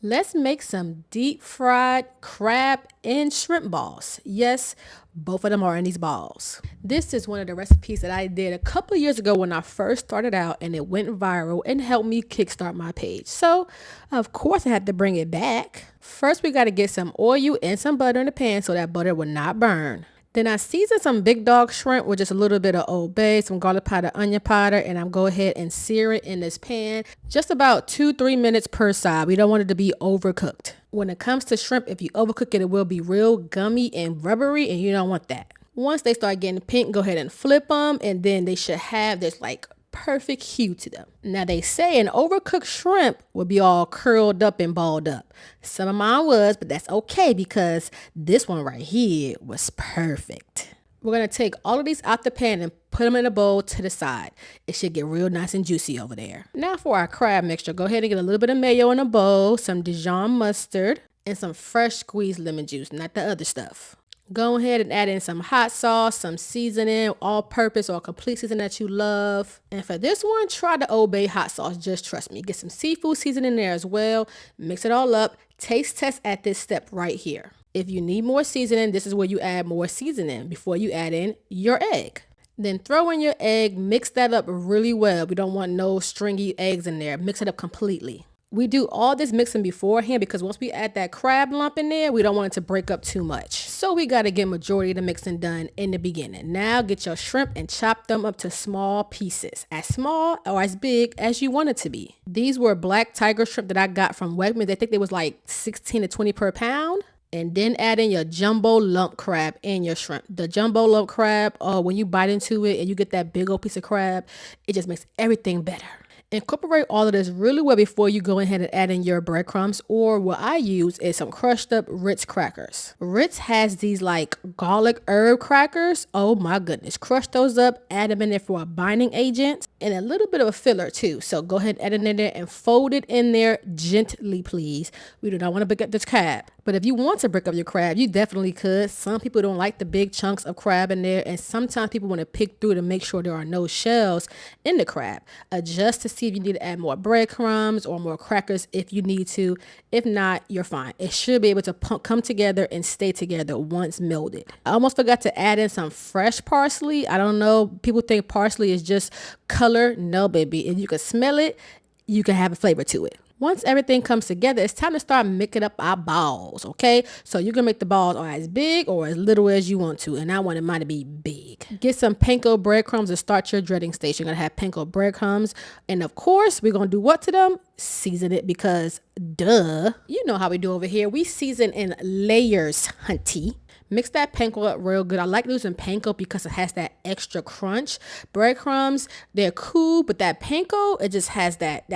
Let's make some deep fried crab and shrimp balls. Yes, both of them are in these balls. This is one of the recipes that I did a couple of years ago when I first started out, and it went viral and helped me kickstart my page. So, of course, I had to bring it back. First, we got to get some oil and some butter in the pan so that butter will not burn. Then I season some big dog shrimp with just a little bit of Old Bay, some garlic powder, onion powder, and I'm go ahead and sear it in this pan just about 2-3 minutes per side. We don't want it to be overcooked. When it comes to shrimp, if you overcook it, it will be real gummy and rubbery, and you don't want that. Once they start getting pink, go ahead and flip them, and then they should have this like perfect hue to them. Now they say an overcooked shrimp will be all curled up and balled up. Some of mine was, but that's okay because this one right here was perfect. We're going to take all of these out the pan and put them in a bowl to the side. It should get real nice and juicy over there. Now for our crab mixture, go ahead and get a little bit of mayo in a bowl, some Dijon mustard, and some fresh squeezed lemon juice, not the other stuff. Go ahead and add in some hot sauce, some seasoning, all-purpose or complete seasoning that you love. And for this one, try the Old Bay hot sauce. Just trust me. Get some seafood seasoning there as well. Mix it all up. Taste test at this step right here. If you need more seasoning, this is where you add more seasoning before you add in your egg. Then throw in your egg. Mix that up really well. We don't want no stringy eggs in there. Mix it up completely. We do all this mixing beforehand because once we add that crab lump in there, we don't want it to break up too much. So we got to get majority of the mixing done in the beginning. Now get your shrimp and chop them up to small pieces, as small or as big as you want it to be. These were black tiger shrimp that I got from Wegmans. I think they was like 16 to 20 per pound. And then add in your jumbo lump crab and your shrimp. The jumbo lump crab, when you bite into it and you get that big old piece of crab, it just makes everything better. Incorporate all of this really well before you go ahead and add in your breadcrumbs, or what I use is some crushed up Ritz crackers. Ritz has these like garlic herb crackers. Oh my goodness. Crush those up, add them in there for a binding agent and a little bit of a filler too. So go ahead and add it in there and fold it in there gently, please. We do not want to break up this crab. But if you want to break up your crab, you definitely could. Some people don't like the big chunks of crab in there, and sometimes people want to pick through to make sure there are no shells in the crab. Adjust to see if you need to add more breadcrumbs or more crackers if you need to. If not, you're fine. It should be able to come together and stay together once melded. I almost forgot to add in some fresh parsley. I don't know. People think parsley is just color. No, baby. If you can smell it, you can have a flavor to it. Once everything comes together, it's time to start mixing up our balls, okay? So you can make the balls as big or as little as you want to, and I wanted mine to be big. Get some panko breadcrumbs and start your dreading station. You're going to have panko breadcrumbs, and of course, we're going to do what to them? Season it because, duh. You know how we do over here. We season in layers, hunty. Mix that panko up real good. I like using panko because it has that extra crunch. Breadcrumbs, they're cool, but that panko, it just has that,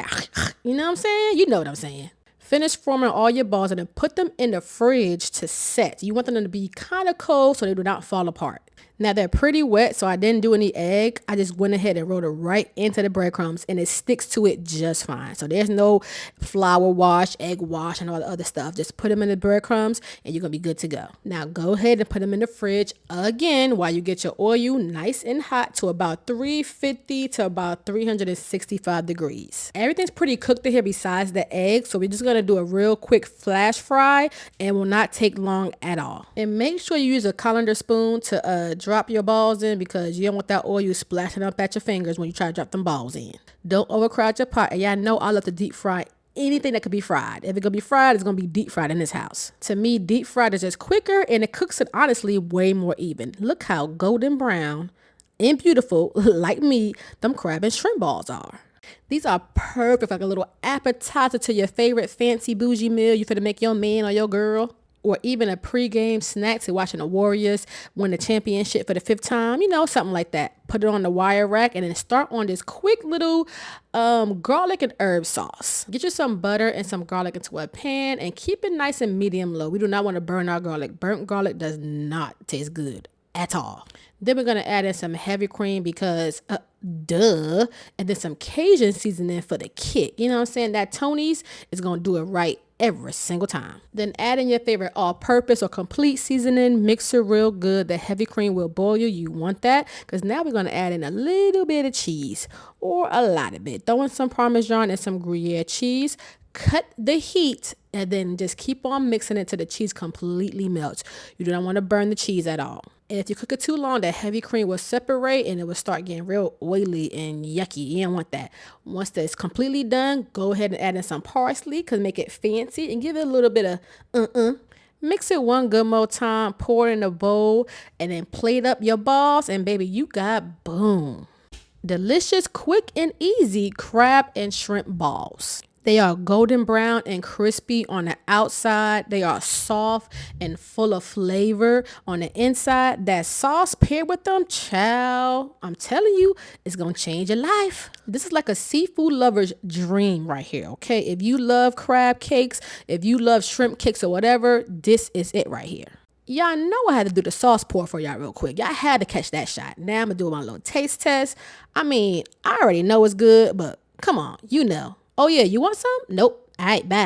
you know what I'm saying? You know what I'm saying. Finish forming all your balls and then put them in the fridge to set. You want them to be kind of cold so they do not fall apart. Now they're pretty wet, so I didn't do any egg. I just went ahead and rolled it right into the breadcrumbs, and it sticks to it just fine. So there's no flour wash, egg wash, and all the other stuff. Just put them in the breadcrumbs, and you're going to be good to go. Now go ahead and put them in the fridge again while you get your oil nice and hot to about 350 to about 365 degrees. Everything's pretty cooked in here besides the egg, so we're just going to do a real quick flash fry, and will not take long at all. And make sure you use a colander spoon to drop your balls in because you don't want that oil splashing up at your fingers when you try to drop them balls in. Don't overcrowd your pot. And y'all know I love to deep fry anything that could be fried. If it's going to be fried, it's going to be deep fried in this house. To me, deep fried is just quicker and it cooks it honestly way more even. Look how golden brown and beautiful, like me, them crab and shrimp balls are. These are perfect, like a little appetizer to your favorite fancy bougie meal you finna make your man or your girl. Or even a pregame snack to watching the Warriors win the championship for the 5th time. You know, something like that. Put it on the wire rack and then start on this quick little garlic and herb sauce. Get you some butter and some garlic into a pan and keep it nice and medium low. We do not want to burn our garlic. Burnt garlic does not taste good at all. Then we're going to add in some heavy cream because, duh. And then some Cajun seasoning for the kick. You know what I'm saying? That Tony's is going to do it right every single time. Then add in your favorite all-purpose or complete seasoning. Mix it real good. The heavy cream will boil you. You want that because now we're going to add in a little bit of cheese or a lot of it. Throw in some Parmesan and some Gruyere cheese. cut the heat and then just keep on mixing it till the cheese completely melts. You do not want to burn the cheese at all. And if you cook it too long, that heavy cream will separate and it will start getting real oily and yucky. You don't want that. Once that's completely done, go ahead and add in some parsley because make it fancy and give it a little bit of Mix it one good more time, pour it in a bowl, and then plate up your balls, and baby, you got boom. Delicious, quick, and easy crab and shrimp balls. They are golden brown and crispy on the outside. They are soft and full of flavor on the inside. That sauce paired with them, chow, I'm telling you, it's going to change your life. This is like a seafood lover's dream right here, okay? If you love crab cakes, if you love shrimp cakes or whatever, this is it right here. Y'all know I had to do the sauce pour for y'all real quick. Y'all had to catch that shot. Now I'm going to do my little taste test. I mean, I already know it's good, but come on, you know. Oh, yeah, you want some? Nope. All right, bye.